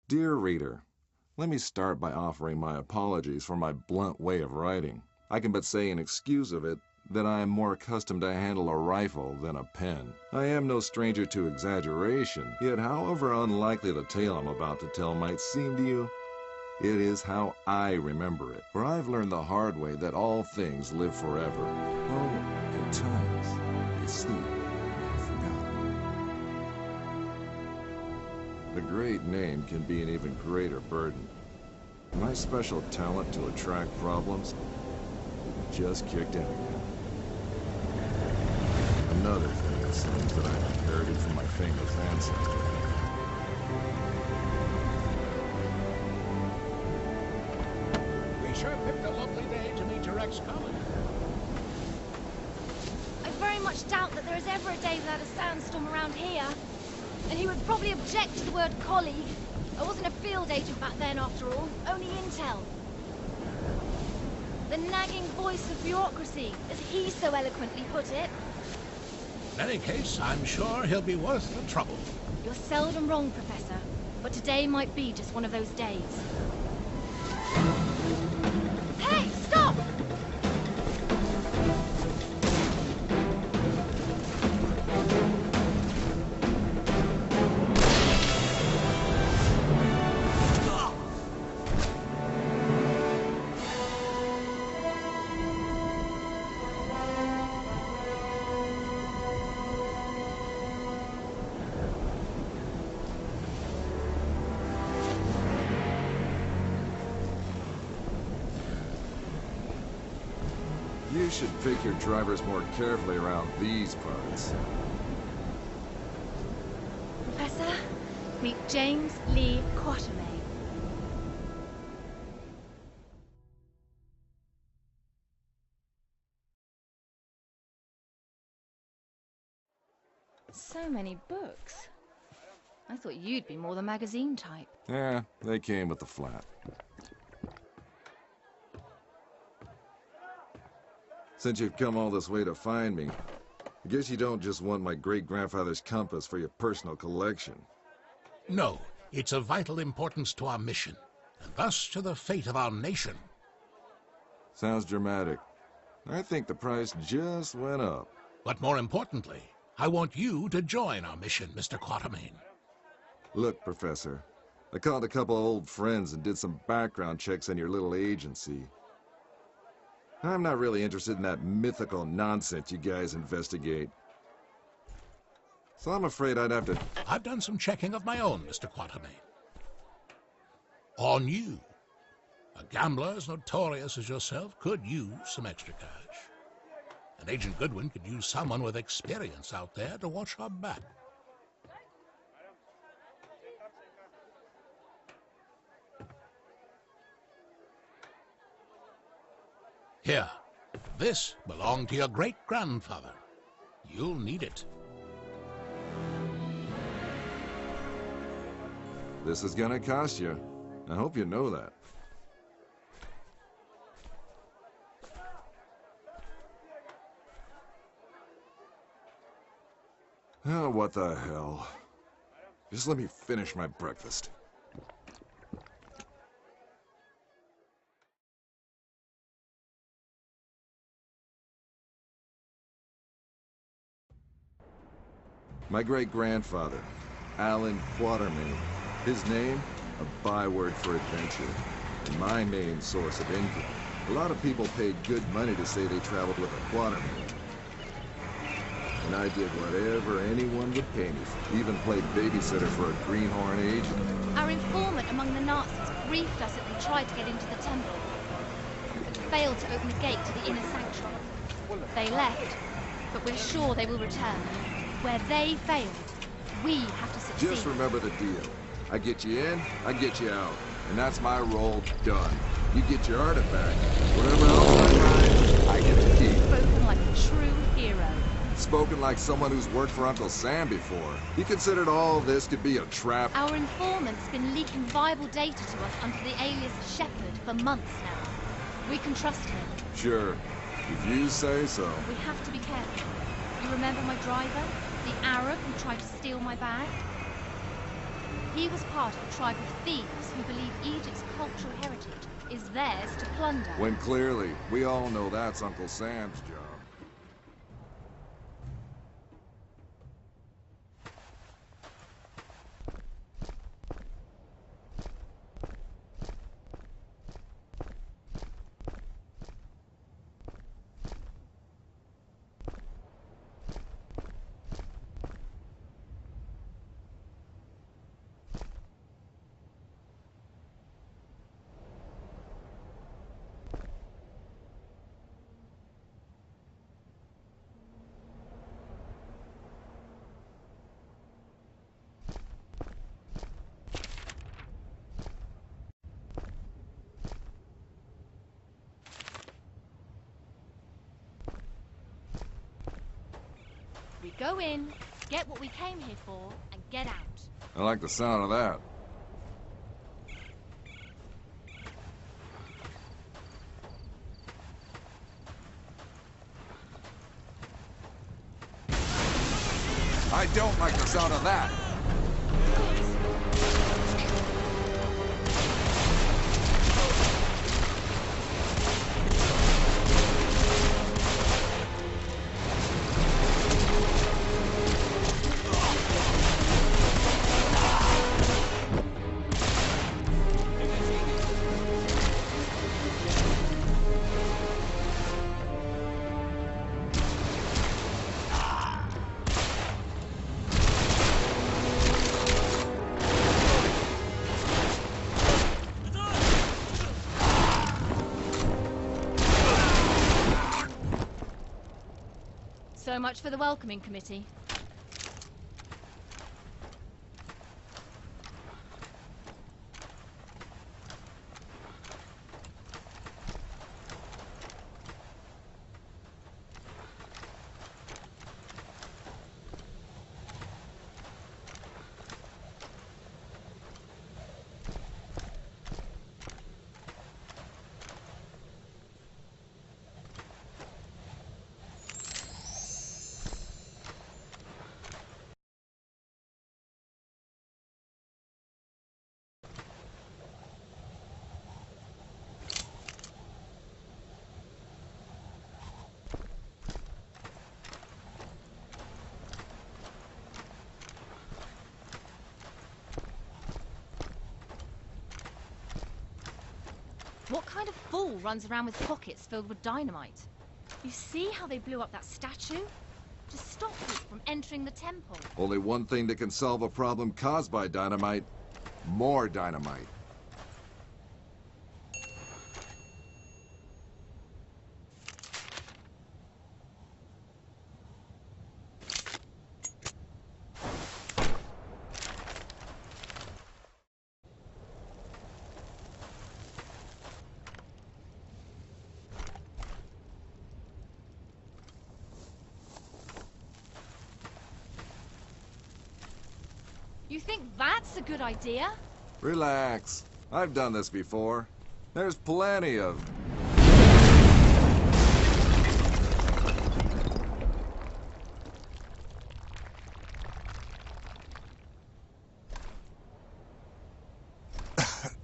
Dear reader, let me start by offering my apologies for my blunt way of writing. I can but say in excuse of it that I am more accustomed to handle a rifle than a pen. I am no stranger to exaggeration, yet however unlikely the tale I'm about to tell might seem to you, it is how I remember it. For I've learned the hard way that all things live forever. Oh, at times, they sleep and are forgotten. A great name can be an even greater burden. My special talent to attract problems just kicked in again. Another thing, it seems, that I inherited from my famous ancestor. We sure picked a lovely day to meet your ex-colleague. I very much doubt that there is ever a day without a sandstorm around here. And he would probably object to the word colleague. I wasn't a field agent back then, after all. Only intel. The nagging voice of bureaucracy, as he so eloquently put it. In any case, I'm sure he'll be worth the trouble. You're seldom wrong, Professor. But today might be just one of those days. Hey, stop! You should pick your drivers more carefully around these parts. Professor, meet James Lee Quatermain. So many books. I thought you'd be more the magazine type. Yeah, they came with the flat. Since you've come all this way to find me, I guess you don't just want my great-grandfather's compass for your personal collection. No, it's of vital importance to our mission, and thus to the fate of our nation. Sounds dramatic. I think the price just went up. But more importantly, I want you to join our mission, Mr. Quatermain. Look, Professor, I called a couple of old friends and did some background checks on your little agency. I'm not really interested in that mythical nonsense you guys investigate. So I'm afraid I'd have to... I've done some checking of my own, Mr. Quatermain. On you. A gambler as notorious as yourself could use some extra cash. And Agent Goodwin could use someone with experience out there to watch her back. Here, this belonged to your great-grandfather. You'll need it. This is gonna cost you. I hope you know that. Oh, what the hell. Just let me finish my breakfast. My great-grandfather, Alan Quatermain. His name, a byword for adventure, and my main source of income. A lot of people paid good money to say they traveled with a Quatermain. And I did whatever anyone would pay me for. Even played babysitter for a greenhorn agent. Our informant among the Nazis briefed us that they tried to get into the temple, but failed to open the gate to the inner sanctuary. They left, but we're sure they will return. Where they failed, we have to succeed. Just remember the deal. I get you in, I get you out. And that's my role done. You get your artifact. Whatever else I find, I get to keep. Spoken like a true hero. Spoken like someone who's worked for Uncle Sam before. He considered all this could be a trap. Our informant's been leaking viable data to us under the alias Shepherd for months now. We can trust him. Sure. If you say so. We have to be careful. You remember my driver? The Arab who tried to steal my bag? He was part of a tribe of thieves who believe Egypt's cultural heritage is theirs to plunder. When clearly, we all know that's Uncle Sam's job. We go in, get what we came here for, and get out. I like the sound of that. I don't like the sound of that. So much for the welcoming committee. What kind of fool runs around with pockets filled with dynamite? You see how they blew up that statue? To stop people from entering the temple. Only one thing that can solve a problem caused by dynamite. More dynamite. You think that's a good idea? Relax. I've done this before. There's plenty of...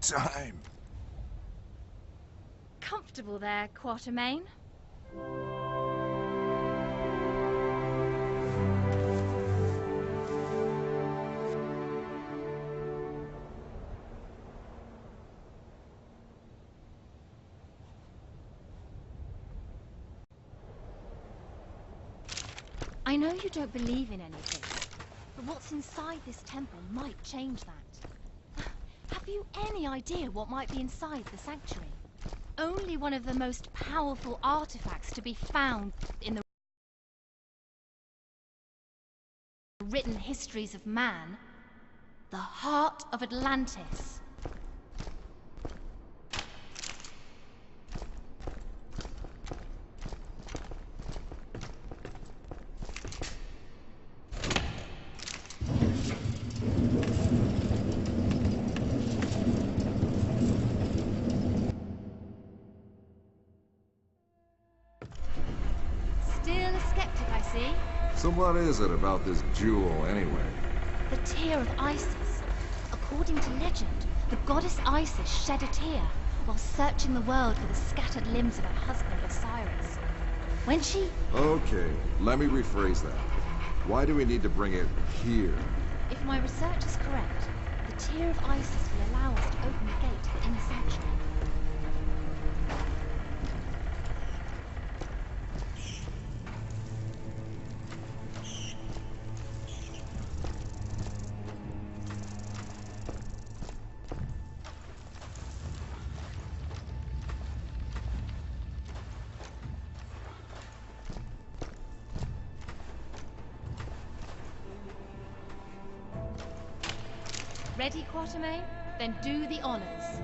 time. Comfortable there, Quatermain? I know you don't believe in anything, but what's inside this temple might change that. Have you any idea what might be inside the sanctuary? Only one of the most powerful artifacts to be found in the written histories of man, the heart of Atlantis. Still a skeptic, I see. So what is it about this jewel, anyway? The tear of Isis, a According to legend, the goddess Isis shed a tear while searching the world for the scattered limbs of her husband Osiris. When she... Okay, let me rephrase that. Why do we need to bring it here? If my research is correct, the tear of Isis will allow us to open the gate to the inner sanctuary. Ready, Quatermain? Then do the honors.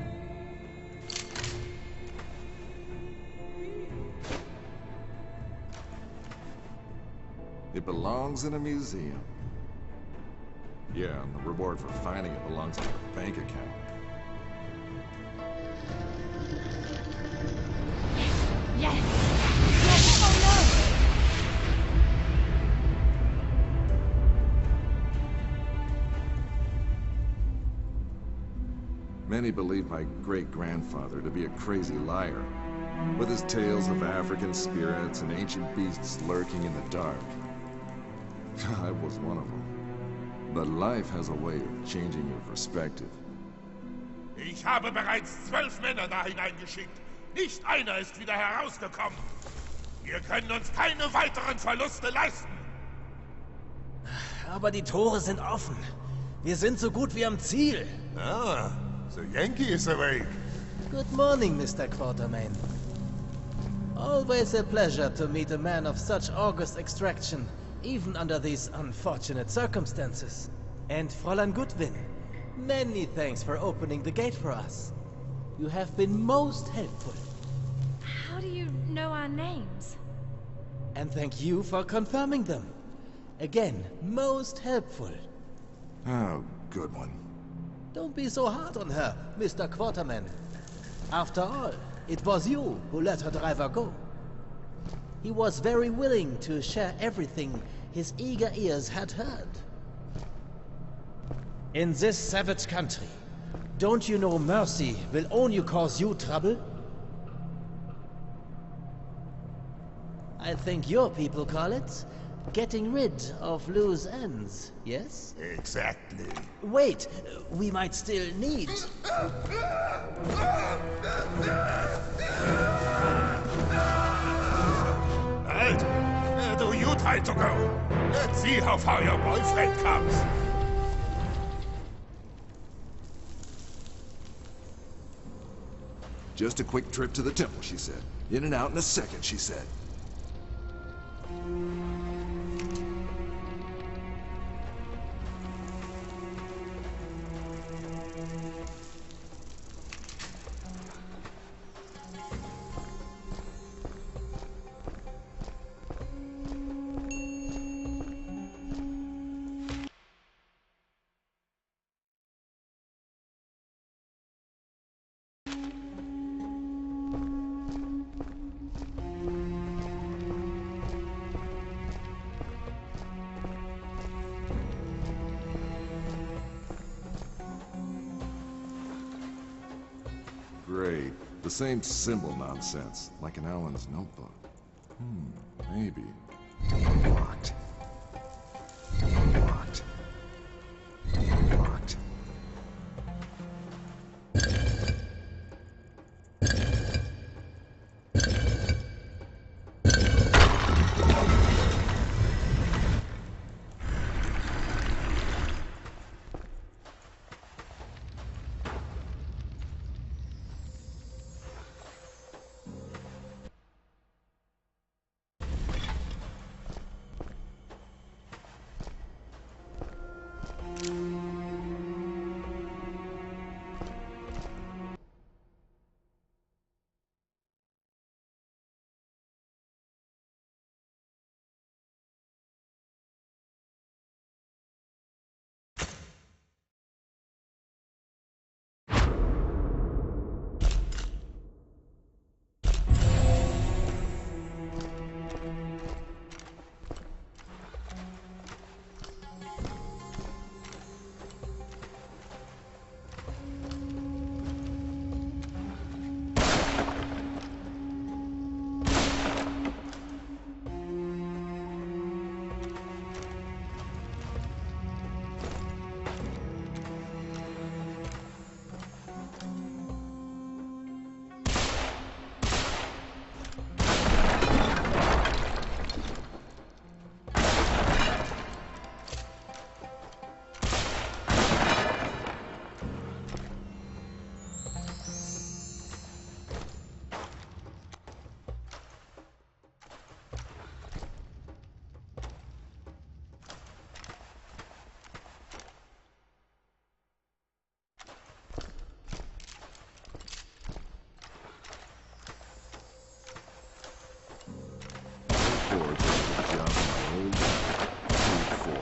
It belongs in a museum. Yeah, and the reward for finding it belongs in your bank account. Yes! Yes! Oh no! Many believe my great-grandfather to be a crazy liar, with his tales of African spirits and ancient beasts lurking in the dark. I was one of them. But life has a way of changing your perspective. Ich habe bereits 12 Männer da hineingeschickt. Nicht einer ist wieder herausgekommen. Wir können uns keine weiteren Verluste leisten. Aber die Tore sind offen. Wir sind so gut wie am Ziel. Ah, the Yankee is awake. Good morning, Mr. Quatermain. Always a pleasure to meet a man of such august extraction, even under these unfortunate circumstances. And Fräulein Goodwin, many thanks for opening the gate for us. You have been most helpful. How do you know our names? And thank you for confirming them. Again, most helpful. Oh, good one. Don't be so hard on her, Mr. Quatermain. After all, it was you who let her driver go. He was very willing to share everything his eager ears had heard. In this savage country, don't you know mercy will only cause you trouble? I think your people call it getting rid of loose ends, yes? Exactly. Wait, we might still need... Halt! Do you try to go? Let's see how far your boyfriend comes. Just a quick trip to the temple, she said. In and out in a second, she said. Great. The same symbol nonsense, like in Alan's notebook. Maybe. Locked. Locked. Locked.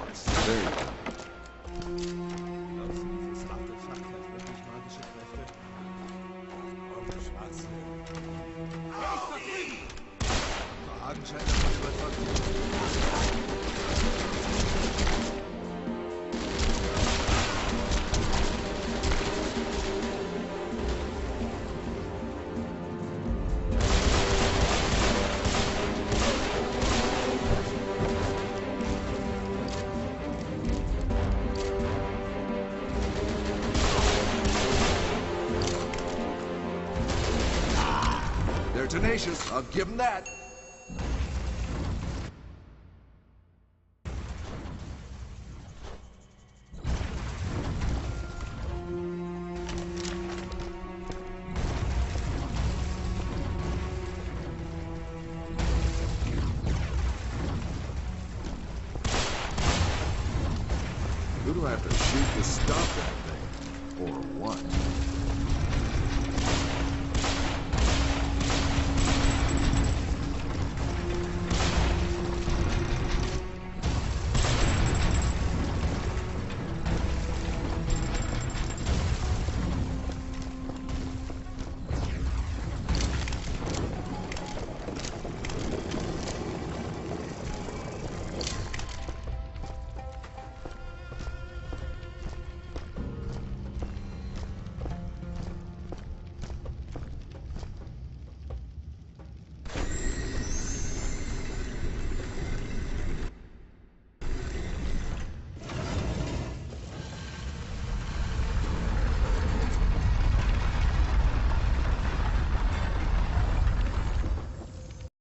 course. There you go. They're tenacious, I'll give them that. Who do I have to shoot to stop that thing? Or what?